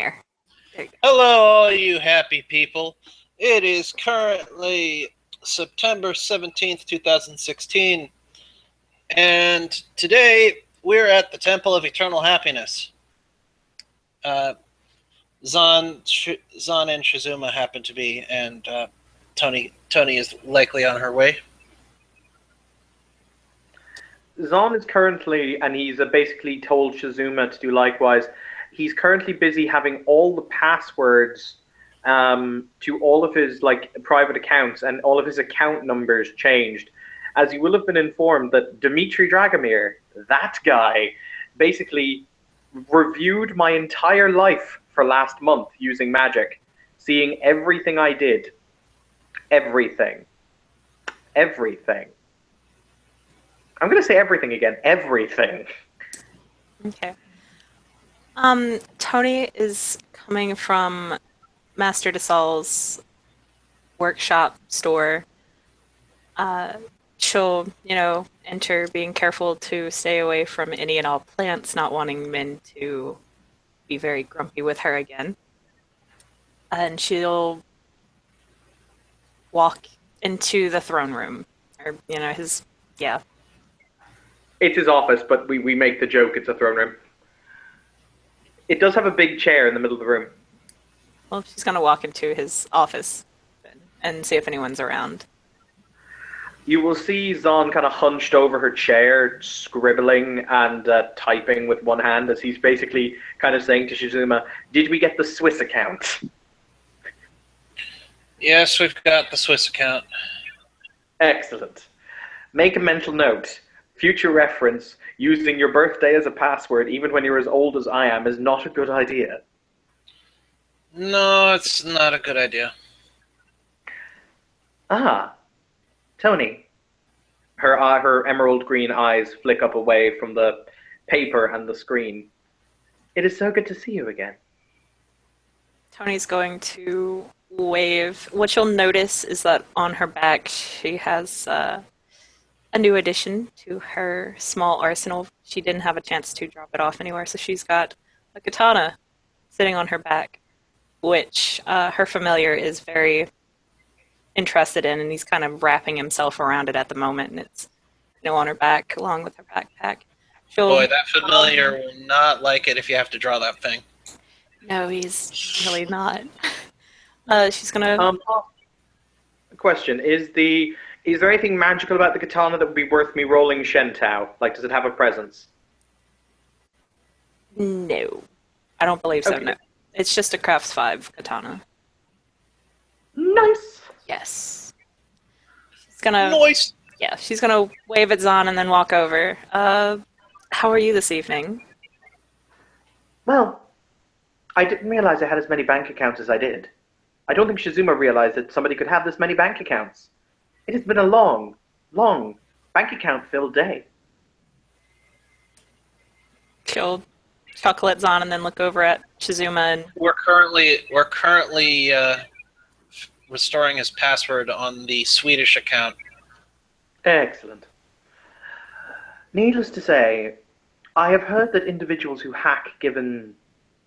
Here. There you go. Hello, all you happy people. It is currently September 17th, 2016, and today we're at the Temple of Eternal Happiness. Zan and Shizuma happen to be, and Tony is likely on her way. Zahn is currently, and he's basically told Shizuma to do likewise, he's currently busy having all the passwords to all of his private accounts and all of his account numbers changed. As you will have been informed that Dmitry Dragomir, that guy, basically reviewed my entire life for last month using magic, seeing everything I did. Everything. I'm going to say everything again. Everything. Okay. Tony is coming from Master DeSaul's workshop store. She'll, enter being careful to stay away from any and all plants, not wanting men to be very grumpy with her again. And she'll walk into the throne room. Or, yeah. It's his office, but we make the joke it's a throne room. It does have a big chair in the middle of the room. Well, she's going to walk into his office and see if anyone's around. You will see Zahn kind of hunched over her chair, scribbling and typing with one hand as he's basically kind of saying to Shizuma, "Did we get the Swiss account?" Yes, we've got the Swiss account. Excellent. Make a mental note. Future reference, using your birthday as a password, even when you're as old as I am, is not a good idea. No, it's not a good idea. Ah, Tony. Her emerald green eyes flick up away from the paper and the screen. It is so good to see you again. Tony's going to wave. What you'll notice is that on her back she has a new addition to her small arsenal. She didn't have a chance to drop it off anywhere, so she's got a katana sitting on her back, which her familiar is very interested in, and he's kind of wrapping himself around it at the moment, and it's on her back along with her backpack. Boy, that familiar will not like it if you have to draw that thing. No, he's really not. She's gonna... Question, is there anything magical about the katana that would be worth me rolling Shentao? Like, does it have a presence? No. I don't believe so, Okay. no. It's just a Crafts 5 katana. Nice! Yes. She's gonna... Nice! Yeah, she's gonna wave at Zahn and then walk over. How are you this evening? Well, I didn't realize I had as many bank accounts as I did. I don't think Shizuma realized that somebody could have this many bank accounts. It has been a long, long bank account-filled day. She'll chuckle at Zahn and then look over at Shizuma and... We're currently restoring his password on the Swedish account. Excellent. Needless to say, I have heard that individuals who hack given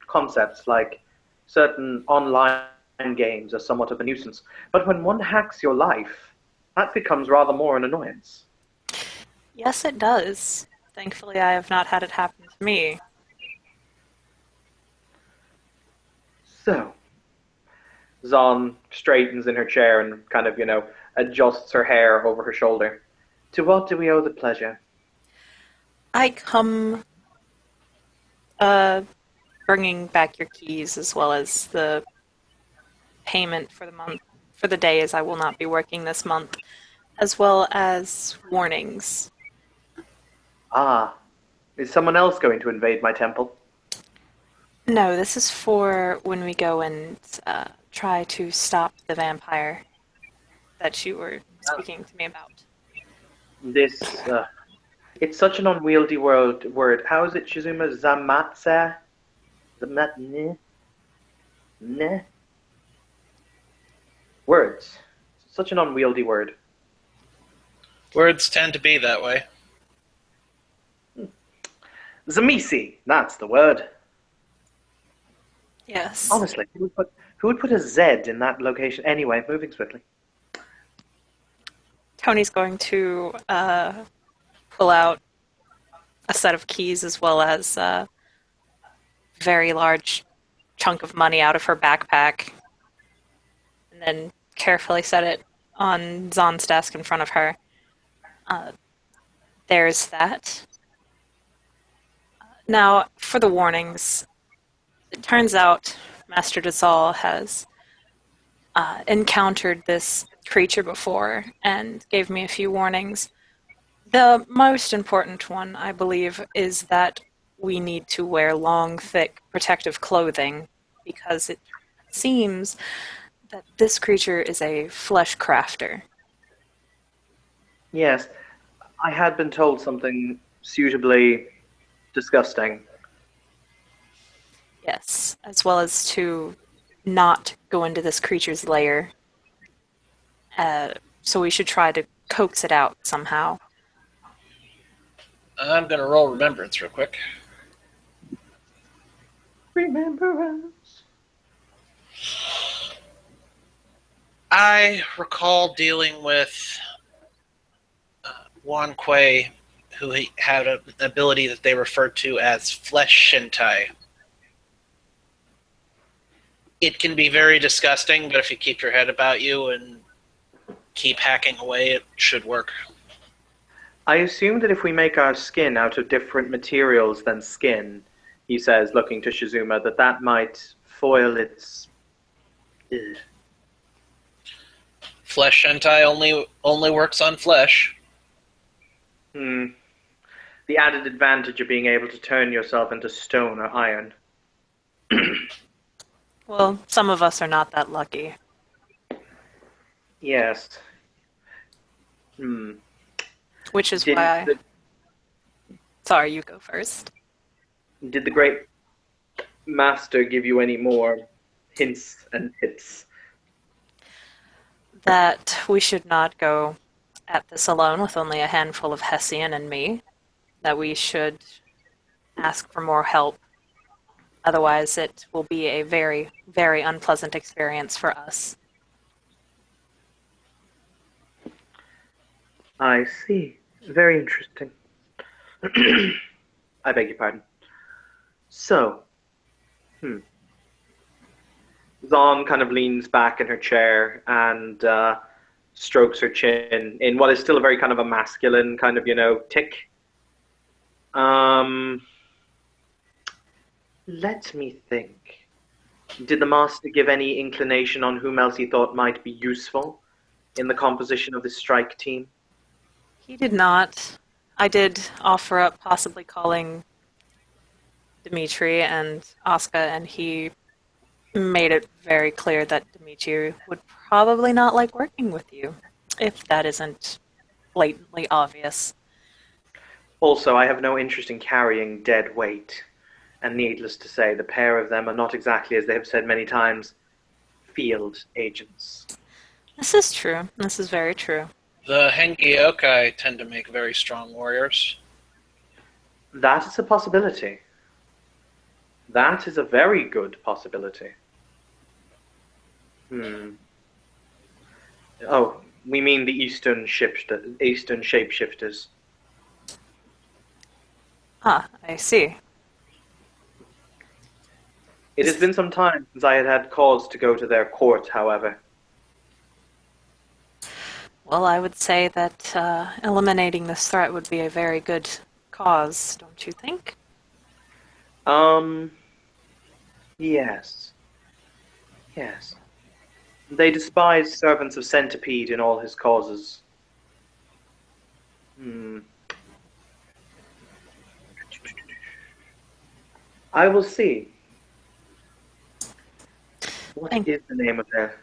concepts like certain online games are somewhat of a nuisance. But when one hacks your life, that becomes rather more an annoyance. Yes, it does. Thankfully, I have not had it happen to me. So, Zahn straightens in her chair and kind of, adjusts her hair over her shoulder. To what do we owe the pleasure? I come bringing back your keys as well as the payment for the month, for the day, as I will not be working this month, as well as warnings. Ah, is someone else going to invade my temple? No, this is for when we go and try to stop the vampire that you were speaking to me about. This, it's such an unwieldy word. How is it, Shizuma? Zamatse? Zamat... Ne? Words. Such an unwieldy word. Words tend to be that way. Zamisi, that's the word. Yes. Honestly, who would put a Z in that location? Anyway, moving swiftly. Tony's going to pull out a set of keys as well as a very large chunk of money out of her backpack and then carefully set it on Zon's desk in front of her. There's that. Now, for the warnings, it turns out Master Dazal has encountered this creature before and gave me a few warnings. The most important one, I believe, is that we need to wear long, thick, protective clothing because it seems that this creature is a flesh crafter. Yes, I had been told something suitably disgusting. Yes, as well as to not go into this creature's lair. So we should try to coax it out somehow. I'm going to roll remembrance real quick. Remembrance. I recall dealing with Wan Kuei, who had an ability that they referred to as flesh shintai. It can be very disgusting, but if you keep your head about you and keep hacking away, it should work. I assume that if we make our skin out of different materials than skin, he says, looking to Shizuma, that might foil its... Ugh. Flesh shintai only works on flesh. The added advantage of being able to turn yourself into stone or iron. Well, some of us are not that lucky. Yes. Which is Did, why Sorry, you go first. did the great master give you any more hints and tips? That we should not go at this alone with only a handful of Hessian and me. That we should ask for more help. Otherwise, it will be a very, very unpleasant experience for us. I see. Very interesting. I beg your pardon. So, Zon kind of leans back in her chair and strokes her chin in what is still a very kind of a masculine kind of, tick. Let me think. Did the master give any inclination on whom else he thought might be useful in the composition of this strike team? He did not. I did offer up possibly calling Dimitri and Oscar, and he made it very clear that Dimitri would probably not like working with you, if that isn't blatantly obvious. Also, I have no interest in carrying dead weight. And needless to say, the pair of them are not exactly, as they have said many times, field agents. This is true. This is very true. The Hengi Yokai tend to make very strong warriors. That is a possibility. That is a very good possibility. Oh, we mean the Eastern shapeshifters. Ah, I see. It has been some time since I had cause to go to their court, however. Well, I would say that eliminating this threat would be a very good cause, don't you think? Yes. Yes. They despise servants of Centipede in all his causes. I will see. What is the name of their...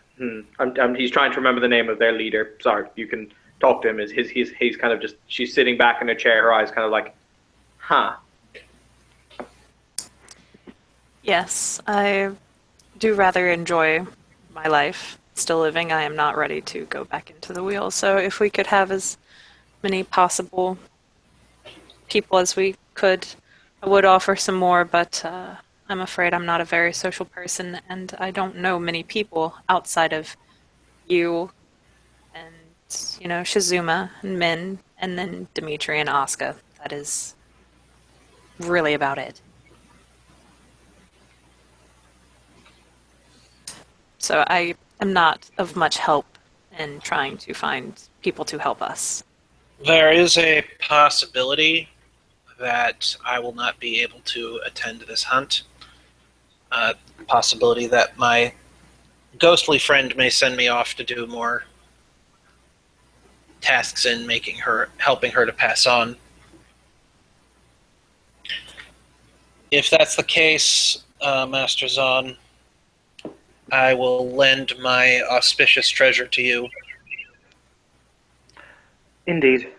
he's trying to remember the name of their leader. Sorry, you can talk to him. He's kind of just... She's sitting back in her chair, her eyes kind of like, huh. Yes, I do rather enjoy my life. Still living, I am not ready to go back into the wheel. So if we could have as many possible people as we could, I would offer some more, but I'm afraid I'm not a very social person, and I don't know many people outside of you and, Shizuma and Min, and then Dimitri and Asuka. That is really about it. So I am not of much help in trying to find people to help us. There is a possibility that I will not be able to attend this hunt. Possibility that my ghostly friend may send me off to do more tasks in helping her to pass on. If that's the case, Master Zahn, I will lend my auspicious treasure to you. Indeed.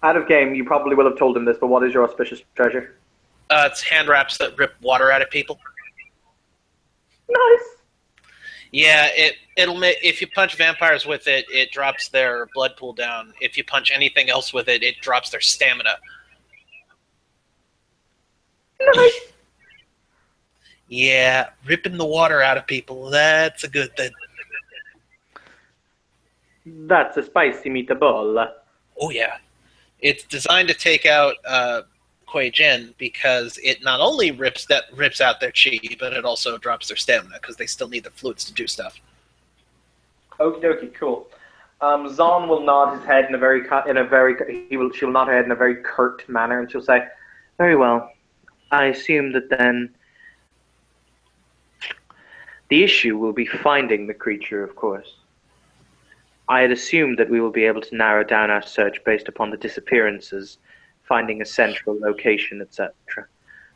Out of game, you probably will have told him this, but what is your auspicious treasure? It's hand wraps that rip water out of people. Nice. Yeah, it'll make, if you punch vampires with it, it drops their blood pool down. If you punch anything else with it, it drops their stamina. Nice. Yeah, ripping the water out of people, that's a good thing. That's a spicy meatball. Oh yeah. It's designed to take out Kuei Jin because it not only rips out their chi, but it also drops their stamina because they still need the fluids to do stuff. Okie dokie, cool. Zahn will nod his head she'll nod her head in a very curt manner, and she'll say, "Very well. I assume that then the issue will be finding the creature, of course. I had assumed that we will be able to narrow down our search based upon the disappearances, finding a central location, etc.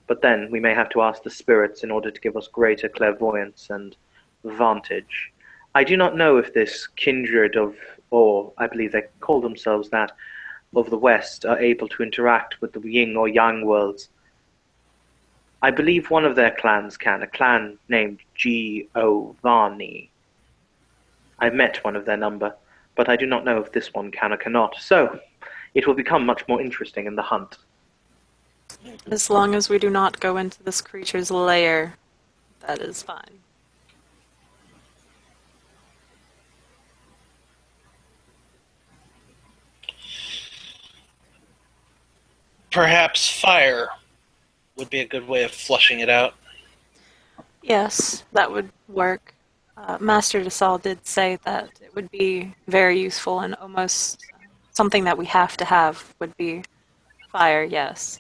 But then we may have to ask the spirits in order to give us greater clairvoyance and vantage. I do not know if this kindred or I believe they call themselves that, of the West, are able to interact with the yin or yang worlds. I believe one of their clans can, a clan named Giovanni. I've met one of their number, but I do not know if this one can or cannot. So, it will become much more interesting in the hunt." As long as we do not go into this creature's lair, that is fine. Perhaps fire would be a good way of flushing it out. Yes, that would work. Master Desal did say that it would be very useful and almost something that we have to have would be fire, yes.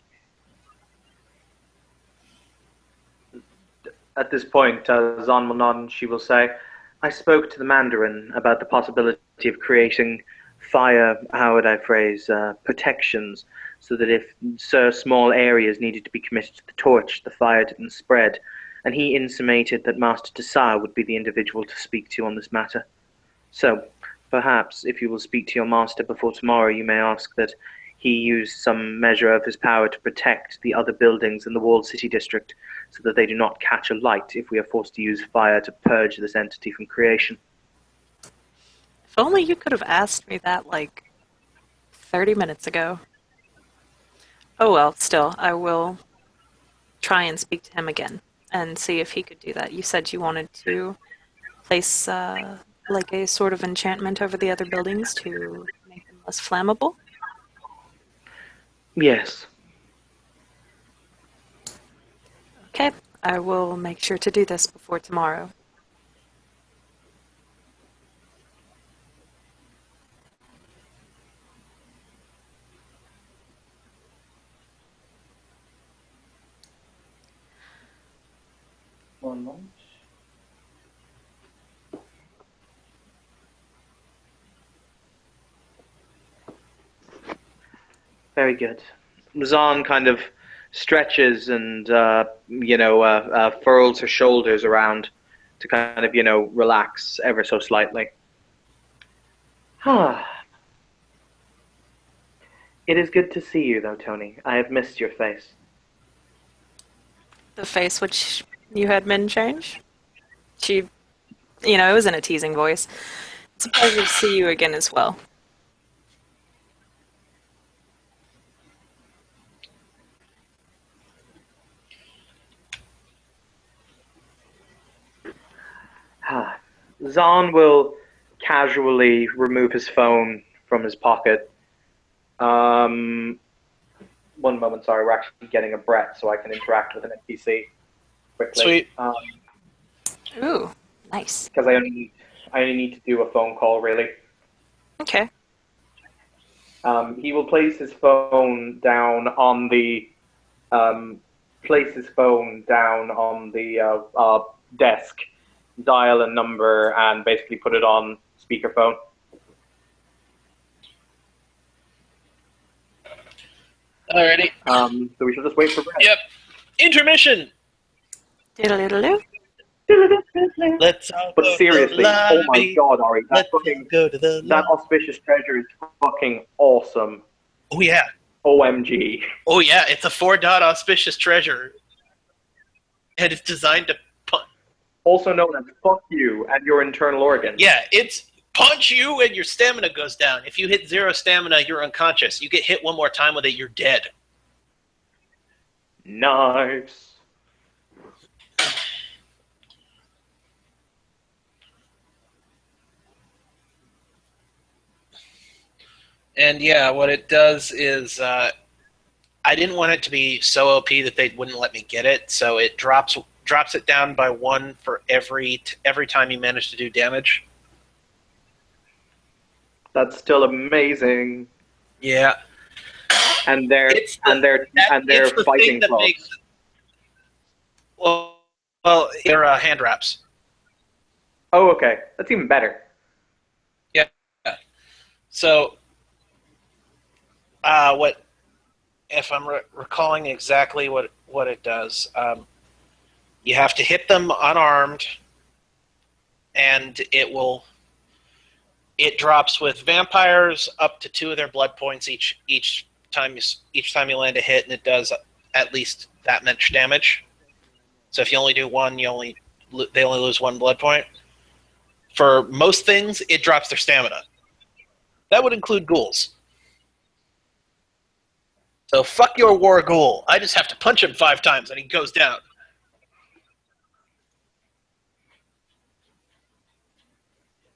At this point, Zahn will nod and she will say, "I spoke to the Mandarin about the possibility of creating fire, how would I phrase, protections, so that if small areas needed to be committed to the torch, the fire didn't spread. And he intimated that Master Tassar would be the individual to speak to on this matter. So, perhaps, if you will speak to your master before tomorrow, you may ask that he use some measure of his power to protect the other buildings in the walled city district, so that they do not catch alight if we are forced to use fire to purge this entity from creation." If only you could have asked me that, 30 minutes ago. Oh well, still, I will try and speak to him again and see if he could do that. You said you wanted to place, a sort of enchantment over the other buildings to make them less flammable? Yes. Okay, I will make sure to do this before tomorrow. One moment. Very good. Zahn kind of stretches and, furls her shoulders around to kind of, relax ever so slightly. It is good to see you, though, Tony. I have missed your face. The face which you had Min change? She, it was in a teasing voice. It's a pleasure to see you again as well. Zahn will casually remove his phone from his pocket. One moment, sorry, we're actually getting a Brett so I can interact with an NPC quickly. Sweet. Ooh, nice. Because I only need to do a phone call, really. Okay. He will place his phone down on the desk, dial a number, and basically put it on speakerphone. Alrighty. So we shall just wait for Brett. Yep. Intermission. Diddle-diddle-doo. Let's all But go seriously, to the oh my lobby. god, Ari, Let's all go to the that lobby. auspicious treasure is fucking awesome. Oh yeah. OMG. Oh yeah. It's a 4-dot auspicious treasure, and it's designed to Also known as fuck you and your internal organ. Yeah, it's punch you and your stamina goes down. If you hit 0 stamina, you're unconscious. You get hit one more time with it, you're dead. Nice. And yeah, what it does is I didn't want it to be so OP that they wouldn't let me get it, so it drops it down by 1 for every time you manage to do damage. That's still amazing. Yeah. And they're It's the fighting thing that clubs. makes well, they're hand wraps. Oh, okay. That's even better. Yeah. So, what if I'm recalling exactly what it does? You have to hit them unarmed, and it drops with vampires up to 2 of their blood points each time you land a hit, and it does at least that much damage. So if you only do 1, they only lose 1 blood point. For most things, it drops their stamina. That would include ghouls. So fuck your war ghoul. I just have to punch him 5 times and he goes down.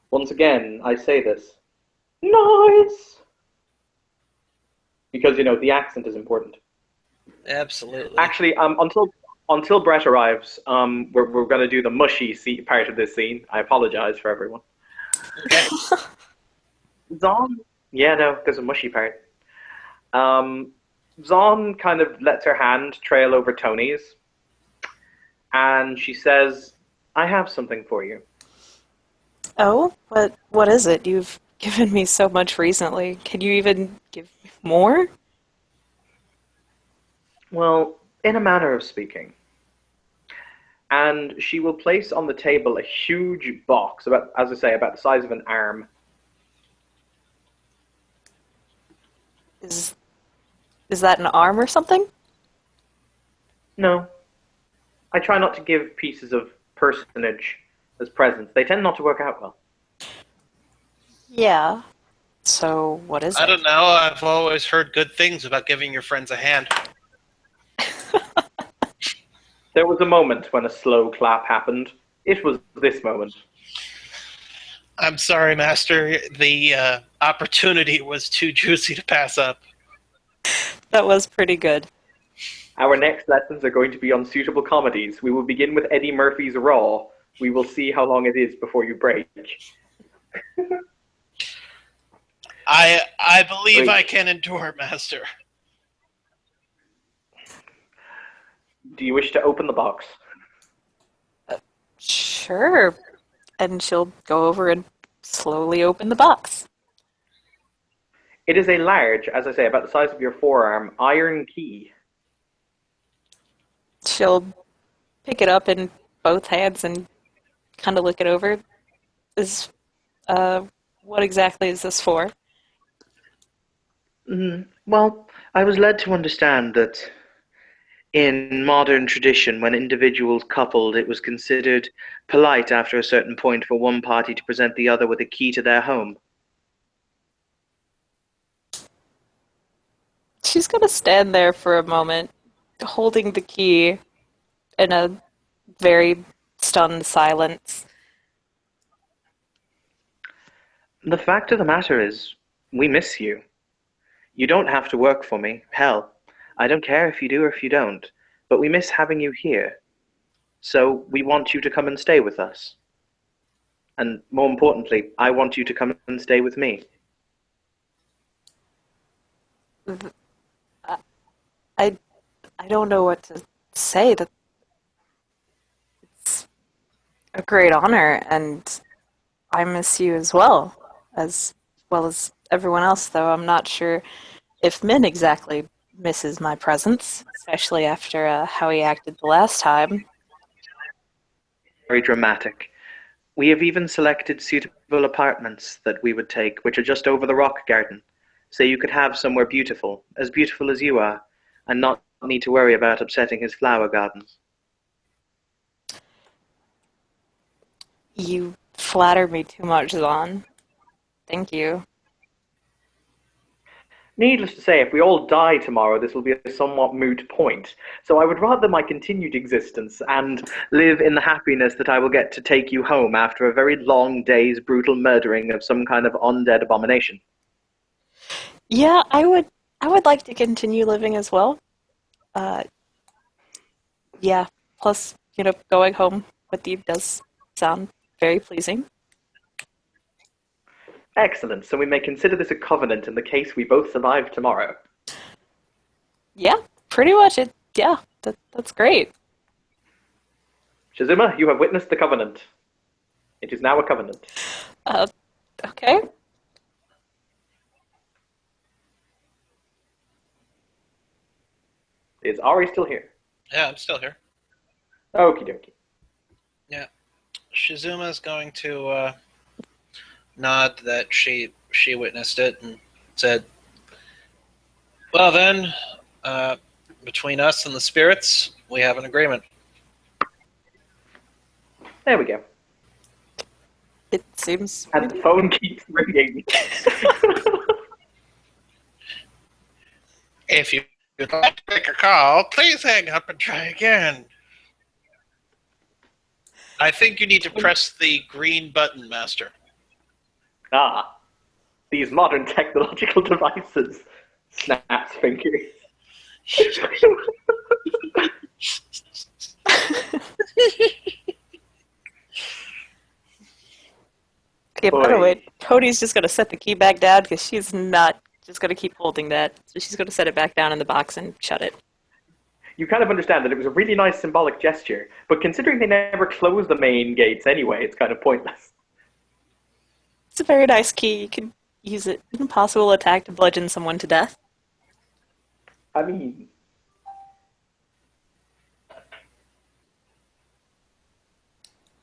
Once again, I say this. Nice! Because, the accent is important. Absolutely. Actually, until Brett arrives, we're going to do the mushy part of this scene. I apologize for everyone. Okay. Zahn? Yeah, no, there's a mushy part. Zahn kind of lets her hand trail over Tony's, and she says, I have something for you. Oh, what is it? You've given me so much recently. Can you even give more? Well, in a manner of speaking. And she will place on the table a huge box, about the size of an arm. Is that an arm or something? No. I try not to give pieces of personage as presents. They tend not to work out well. Yeah. So, what is I it? don't know. I've always heard good things about giving your friends a hand. There was a moment when a slow clap happened. It was this moment. I'm sorry, Master. The opportunity was too juicy to pass up. That was pretty good. Our next lessons are going to be on suitable comedies. We will begin with Eddie Murphy's Raw. We will see how long it is before you break. I believe Wait. I can endure, Master. Do you wish to open the box? Sure. And she'll go over and slowly open the box. It is a large, as I say, about the size of your forearm, iron key. She'll pick it up in both hands and kind of look it over. What exactly is this for? Well, I was led to understand that in modern tradition, when individuals coupled, it was considered polite after a certain point for one party to present the other with a key to their home. She's going to stand there for a moment, holding the key in a very stunned silence. The fact of the matter is, we miss you. You don't have to work for me. Hell, I don't care if you do or if you don't. But we miss having you here. So we want you to come and stay with us. And more importantly, I want you to come and stay with me. I I don't know what to say. That it's a great honor, and I miss you as well as everyone else. Though I'm not sure if Min exactly misses my presence, especially after how he acted the last time. Very dramatic. We have even selected suitable apartments that we would take, which are just over the rock garden, so you could have somewhere beautiful as you are, and not need to worry about upsetting his flower gardens. You flatter me too much, Zon. Thank you. Needless to say, if we all die tomorrow, this will be a somewhat moot point. So I would rather my continued existence and Live in the happiness that I will get to take you home after a very long day's brutal murdering of some kind of undead abomination. Yeah, I would like to continue living as well. Uh, yeah. Plus, going home with you does sound very pleasing. excellent. So we may consider this a covenant in the case we both survive tomorrow. Yeah, pretty much it. Yeah, that's great. Shizuma, you have witnessed the covenant. It is now a covenant. Uh, okay. Is Ari still here? Yeah, I'm still here. Okie dokie. Yeah. Shizuma's going to nod that she witnessed it and said, well then, between us and the spirits, we have an agreement. There we go. It seems. And the phone keeps ringing. If you'd like to make a call, please hang up and try again. I think you need to press the green button, Master. Ah, these modern technological devices. Snaps fingers. Okay, by the way, Cody's just gonna set the key back down because she's not just gonna keep holding that. So she's gonna set it back down in the box and shut it. You kind of understand that it was a really nice symbolic gesture, but considering they never closed the main gates anyway, it's kind of pointless. It's a very nice key. You can use it in a possible attack to bludgeon someone to death. I mean,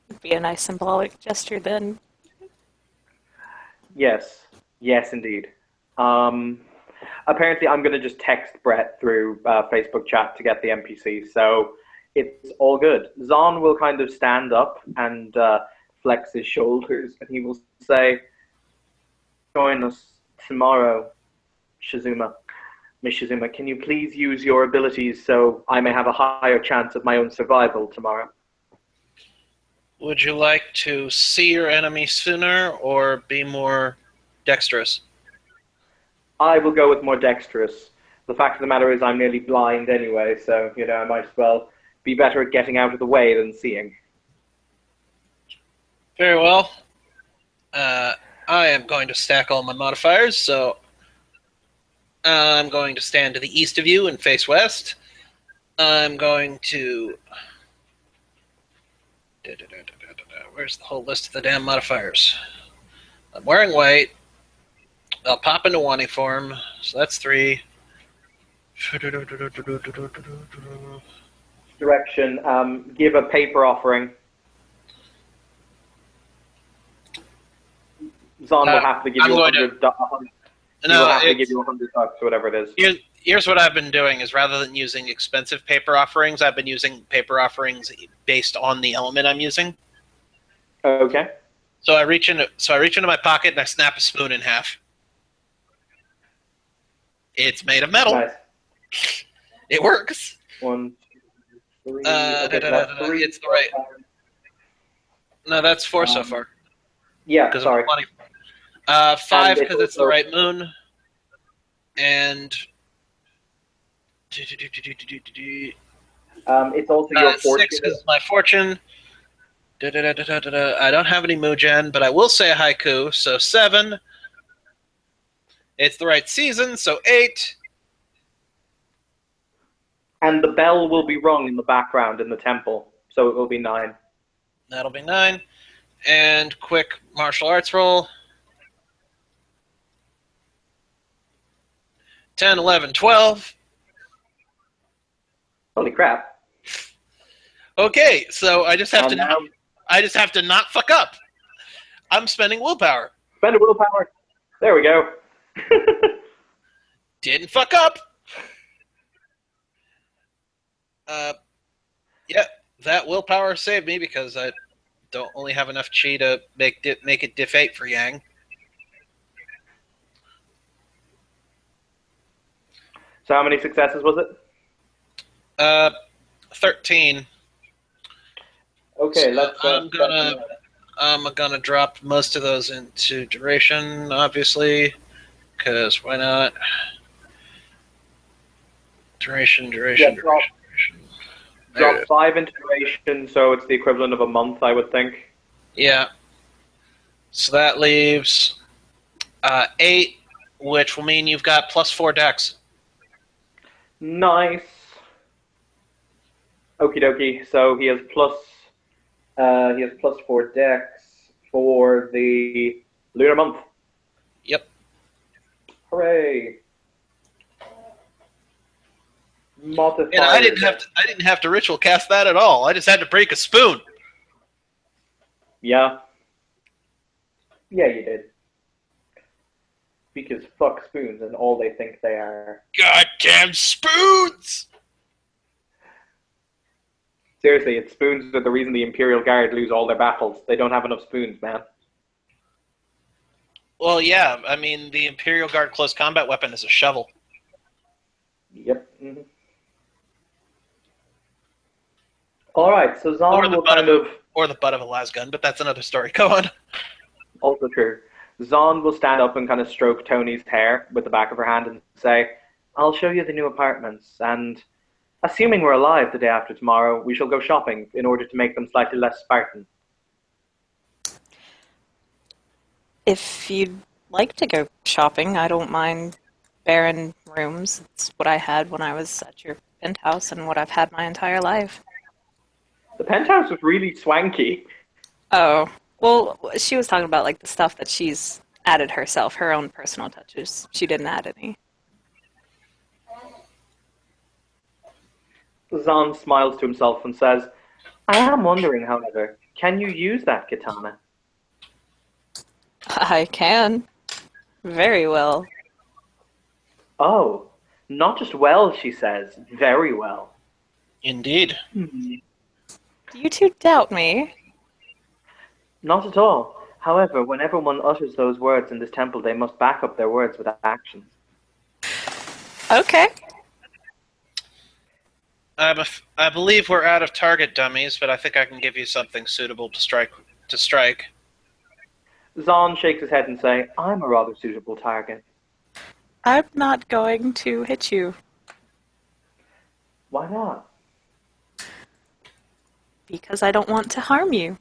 It'd be a nice symbolic gesture then. yes. Yes, indeed. Apparently, I'm going to just text Brett through Facebook chat to get the NPC, so it's all good. Zon will kind of stand up and flex his shoulders, and he will say, join us tomorrow, Shizuma. Miss Shizuma, can you please use your abilities so I may have a higher chance of my own survival tomorrow? Would you like to see your enemy sooner or be more dexterous? I will go with more dexterous. The fact of the matter is I'm nearly blind anyway, so, I might as well be better at getting out of the way than seeing. Very well. I am going to stack all my modifiers, so I'm going to stand to the east of you and face west. I'm going to... Where's the whole list of the damn modifiers? I'm wearing white. I'll pop into wanting form, so that's 3. Direction, give a paper offering. Zon will have to give you to give you $100 or whatever it is. Here's what I've been doing is rather than using expensive paper offerings, I've been using paper offerings based on the element I'm using. Okay. So I reach into my pocket and I snap a spoon in half. It's made of metal. Nice. It works. 1, 2, 3. It's the right. No, that's 4 so far. Yeah, sorry. 5 And it's because it's the also- right moon. And It's also your 6 fortune. because my fortune. I don't have any Mugen, but I will say a haiku. So 7. It's the right season. So 8. And the bell will be rung in the background in the temple, so it will be 9. That'll be 9. And quick martial arts roll. 10, 11, 12. Holy crap! Okay, so I just have And to now not fuck up. I'm spending willpower. spend a willpower. There we go. Didn't fuck up. Yeah, that willpower saved me because I don't only have enough chi to make it diff 8 for Yang. So how many successes was it? 13. Okay, So let's. I'm gonna drop most of those into duration, obviously, because why not? Duration. There Drop it is. 5 into duration, so it's the equivalent of a month, I would think. Yeah. So that leaves 8, which will mean you've got +4 dex. Nice. Okie dokie. So he has +4 dex for the lunar month. Yep. Hooray! Modifier. And I didn't have to ritual cast that at all. I just had to break a spoon. Yeah. Yeah, you did. Because fuck spoons and all they think they are. Goddamn spoons! Seriously, it's spoons are the reason the Imperial Guard lose all their battles. They don't have enough spoons, man. Well, yeah. I mean, the Imperial Guard close combat weapon is a shovel. Yep. Mm-hmm. All right, so Or Zahn the will butt kind of Or the butt of a lasgun, but that's another story. Go on. also true. Zahn will stand up and kind of stroke Tony's hair with the back of her hand and say, "I'll show you the new apartments, and assuming we're alive the day after tomorrow, we shall go shopping in order to make them slightly less Spartan." If you'd like to go shopping, I don't mind barren rooms. It's what I had when I was at your penthouse and what I've had my entire life. The penthouse was really swanky. Oh, well, she was talking about like the stuff that she's added herself, her own personal touches. She didn't add any. Zahn smiles to himself and says, "I am wondering, however, can you use that katana?" I can. Very well. Oh, not just well, she says, very well. Indeed. Do you two doubt me? Not at all. However, whenever one utters those words in this temple, they must back up their words with actions. Okay. I believe we're out of target dummies, but I think I can give you something suitable to strike. Zahn shakes his head and says, "I'm a rather suitable target." I'm not going to hit you Why not? because I don't want to harm you.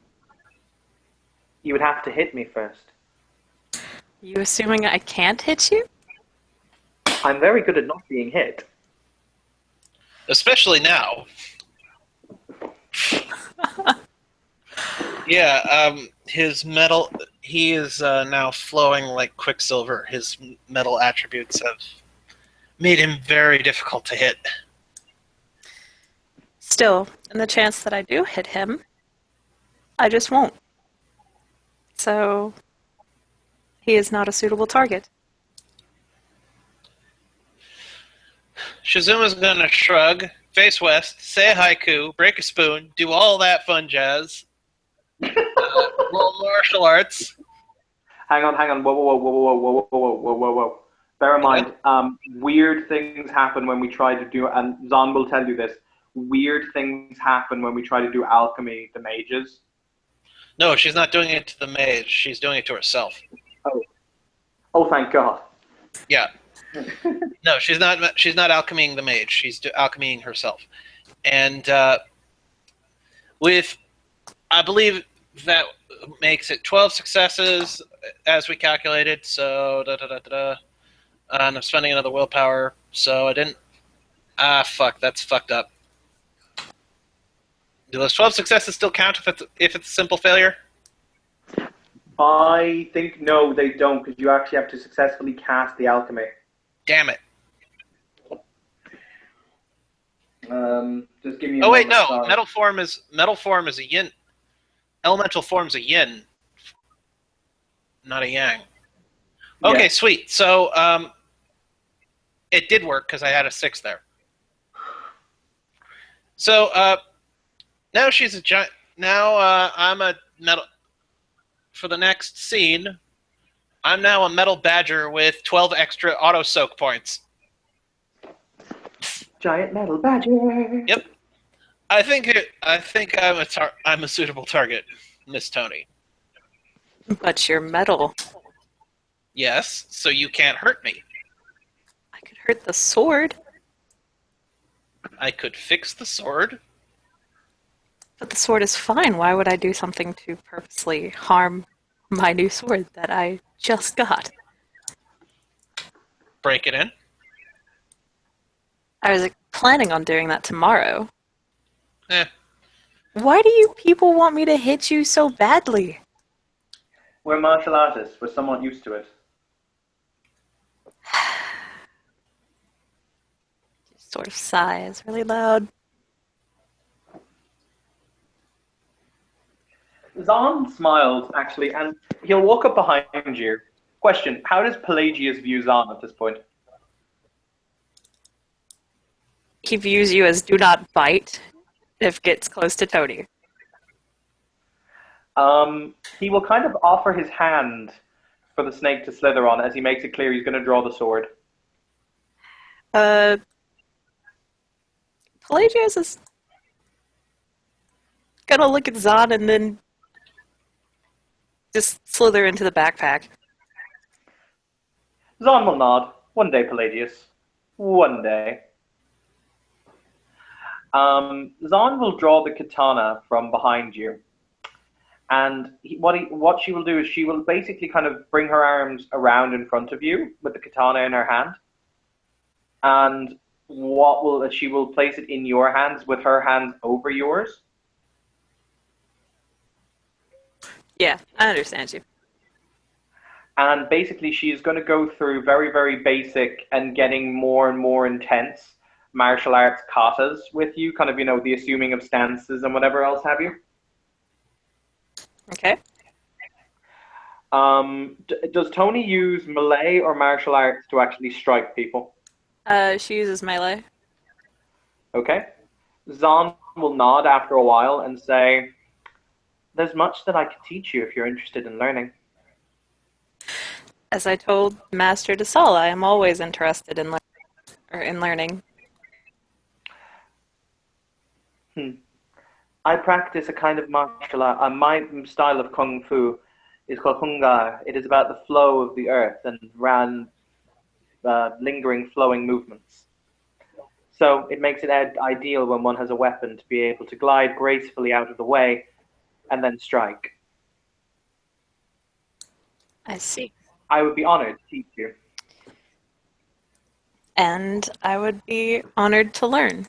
You would have to hit me first. You assuming I can't hit you? I'm very good at not being hit. Especially now. Yeah, his metal... He is now flowing like Quicksilver. His metal attributes have made him very difficult to hit. Still, in the chance that I do hit him, I just won't. So, he is not a suitable target. Shizuma's gonna shrug, face west, say a haiku, break a spoon, do all that fun jazz. Roll martial arts. Hang on. Whoa. Bear in mind, weird things happen when we try to do, and Zahn will tell you this, weird things happen when we try to do alchemy to mages. No, she's not doing it to the mage. She's doing it to herself. Oh, thank God. Yeah. No, she's not. She's not alchemying the mage. She's alchemying herself, and with, I believe that makes it 12 successes as we calculated. So and I'm spending another willpower, so I didn't. Fuck, that's fucked up. Do those 12 successes still count if it's a simple failure? I think no, they don't, because you actually have to successfully cast the alchemy. Damn it. Just give me. Oh wait, no. Metal form is a yin. Elemental form's a yin, not a yang. Okay, Yeah. sweet. So it did work because I had a 6 there. So now she's a giant. Now I'm a metal. For the next scene, I'm now a metal badger with 12 extra auto soak points. Giant metal badger. Yep. I think I'm a suitable target, Miss Tony. But you're metal. Yes, so you can't hurt me. I could hurt the sword, I could fix the sword. but the sword is fine. Why would I do something to purposely harm my new sword that I just got? Break it in. I was planning on doing that tomorrow. Eh. Why do you people want me to hit you so badly? We're martial artists. We're somewhat used to it. Sort of sighs really loud. Zahn smiles, actually, and he'll walk up behind you. Question, how does Pelagius view Zahn at this point? He views you as do not bite if gets close to Tony. He will kind of offer his hand for the snake to slither on as he makes it clear he's going to draw the sword. Pelagius is gonna look at Zahn and then just slither into the backpack. Zahn will nod. One day, Pelagius. One day. Zahn will draw the katana from behind you. And what she will do is she will basically kind of bring her arms around in front of you with the katana in her hand. And she will place it in your hands with her hands over yours. Yeah, I understand you. And basically she is going to go through very, very basic and getting more and more intense martial arts katas with you, kind of, the assuming of stances and whatever else have you. Okay. Does Tony use melee or martial arts to actually strike people? She uses melee. Okay. Zahn will nod after a while and say, "There's much that I could teach you if you're interested in learning." As I told Master Desal, I am always interested in learning. I practice a kind of martial art. My style of kung fu is called hungar. It is about the flow of the earth and lingering, flowing movements. So it makes it ideal when one has a weapon to be able to glide gracefully out of the way and then strike. I see. I would be honored to teach you. And I would be honored to learn.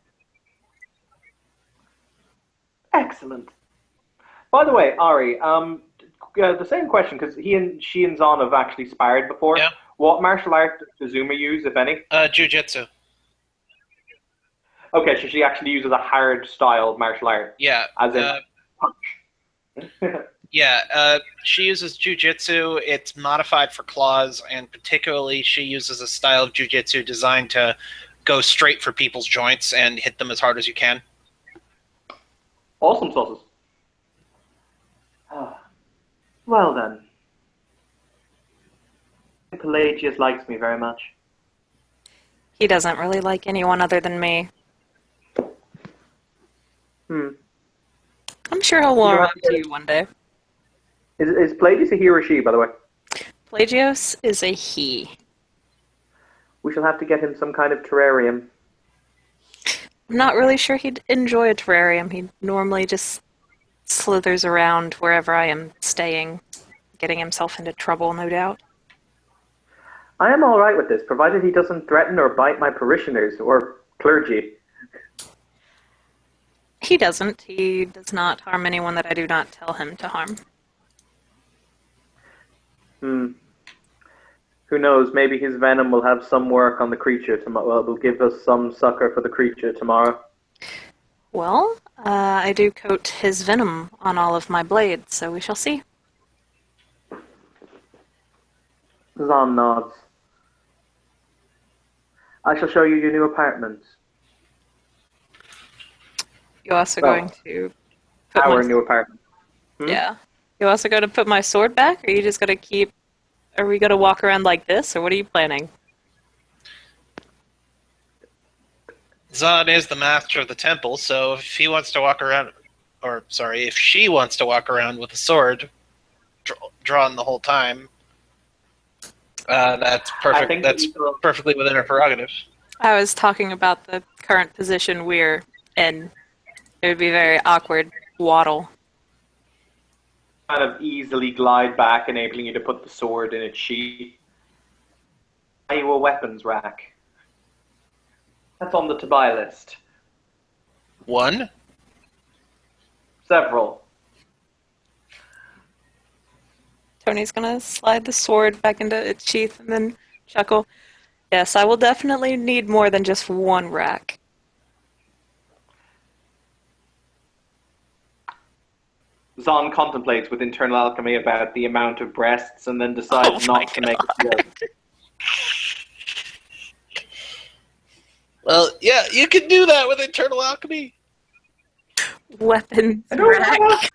Excellent. By the way, Ari, the same question, because she and Zahn have actually sparred before. Yeah. What martial art does Zuma use, if any? Jiu-jitsu. Okay, so she actually uses a hard style of martial art. Yeah. As in punch. Yeah, she uses jiu-jitsu. It's modified for claws, and particularly she uses a style of jiu-jitsu designed to go straight for people's joints and hit them as hard as you can. Awesome sauces. Well then. Pelagius likes me very much. He doesn't really like anyone other than me. I'm sure he'll warm up to you one day. Is Pelagius a he or she, by the way? Pelagios is a he. We shall have to get him some kind of terrarium. I'm not really sure he'd enjoy a terrarium. He normally just slithers around wherever I am staying, getting himself into trouble, no doubt. I am all right with this, provided he doesn't threaten or bite my parishioners or clergy. He doesn't. He does not harm anyone that I do not tell him to harm. Who knows? Maybe his venom will have some work on the creature tomorrow. Well, will give us some succor for the creature tomorrow. Well, I do coat his venom on all of my blades, so we shall see. Zahn nods. I shall show you your new apartment. You also Well, going to put Our my, new apartment. yeah. You also going to put my sword back, or are you just going to keep? Are we going to walk around like this, or what are you planning? Zahn is the master of the temple, so if he wants to walk around, or sorry, if she wants to walk around with a sword drawn the whole time, that's perfect. That's perfectly within her prerogative. I was talking about the current position we're in. It would be very awkward waddle. Kind of easily glide back, enabling you to put the sword in its sheath. Are you a weapons rack? That's on the to buy list. One? Several. Tony's going to slide the sword back into its sheath and then chuckle. Yes, I will definitely need more than just one rack. Zahn contemplates with internal alchemy about the amount of breasts and then decides not to make it work. Well, yeah, you can do that with internal alchemy. Weapons rack.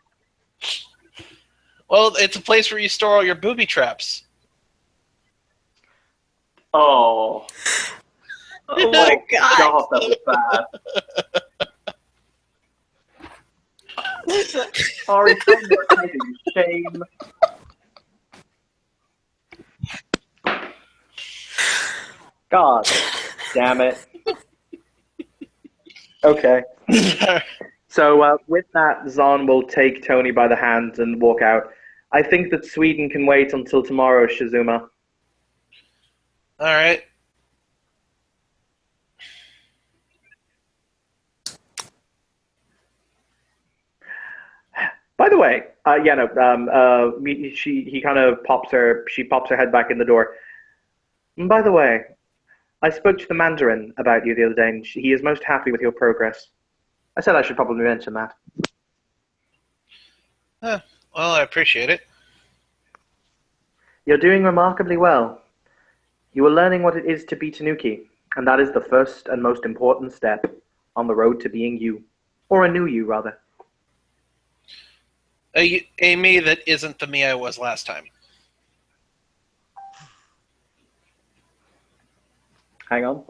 Well, it's a place where you store all your booby traps. Oh. Oh my god. God, that was bad. Sorry, shame. God damn it. Okay. So with that, Zahn will take Tony by the hand and walk out. I think that Sweden can wait until tomorrow, Shizuma. All right. By the way, he kind of pops her head back in the door. And by the way, I spoke to the Mandarin about you the other day, and he is most happy with your progress. I said I should probably mention that. Well, I appreciate it. You're doing remarkably well. You are learning what it is to be Tanuki, and that is the first and most important step on the road to being you. Or a new you, rather. A me that isn't the me I was last time. Hang on.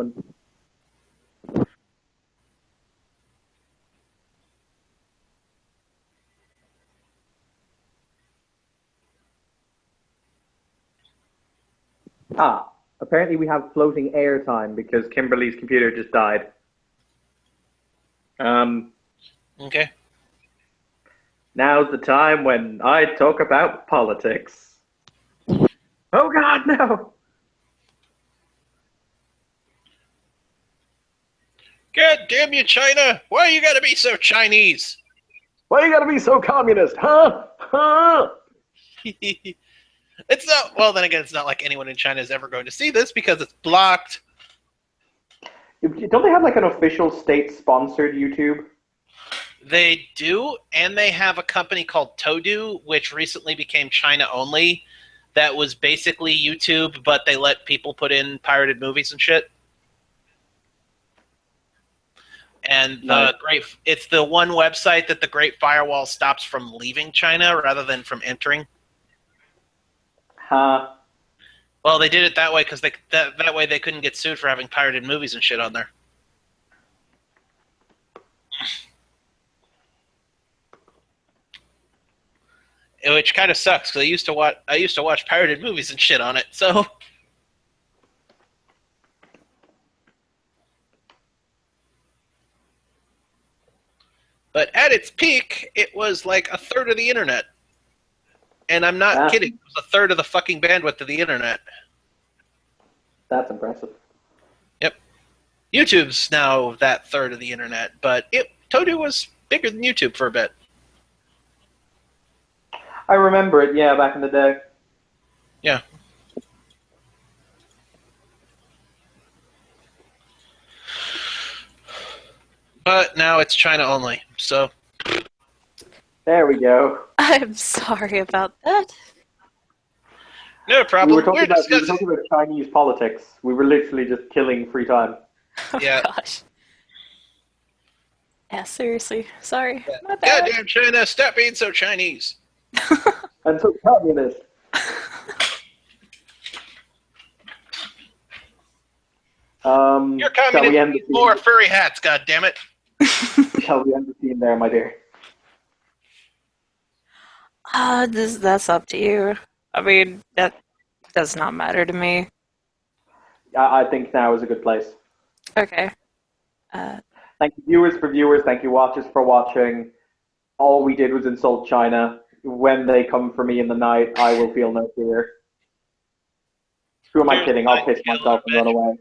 Apparently we have floating air time because Kimberly's computer just died. Okay. Now's the time when I talk about politics. Oh God, no! God damn you, China! Why you gotta be so Chinese? Why you gotta be so communist, huh? Huh? It's not. Well, then again, it's not like anyone in China is ever going to see this because it's blocked. Don't they have like an official state-sponsored YouTube? They do, and they have a company called Todu, which recently became China only. That was basically YouTube, but they let people put in pirated movies and shit. And it's the one website that the Great Firewall stops from leaving China rather than from entering. Huh. Well, they did it that way because that way they couldn't get sued for having pirated movies and shit on there. which kind of sucks because I used to watch pirated movies and shit on it. So, but at its peak, it was like a third of the internet, and I'm not kidding. It was a third of the fucking bandwidth of the internet. That's impressive. Yep, YouTube's now that third of the internet, but Todo was bigger than YouTube for a bit. I remember it, yeah, back in the day. Yeah. But now it's China only, so. There we go. I'm sorry about that. No problem. We were talking about Chinese politics. We were literally just killing free time. Oh Yeah. gosh. Yeah, seriously. Sorry. My bad. Goddamn China, stop being so Chinese. And so communist. Your communist needs more furry hats, goddammit. Shall we end the scene there, my dear? That's up to you. I mean, that does not matter to me. I think now is a good place. Okay. Thank you, viewers, for viewers. Thank you, watchers, for watching. All we did was insult China. When they come for me in the night, I will feel no fear. Who am I kidding? I'll piss myself and run away.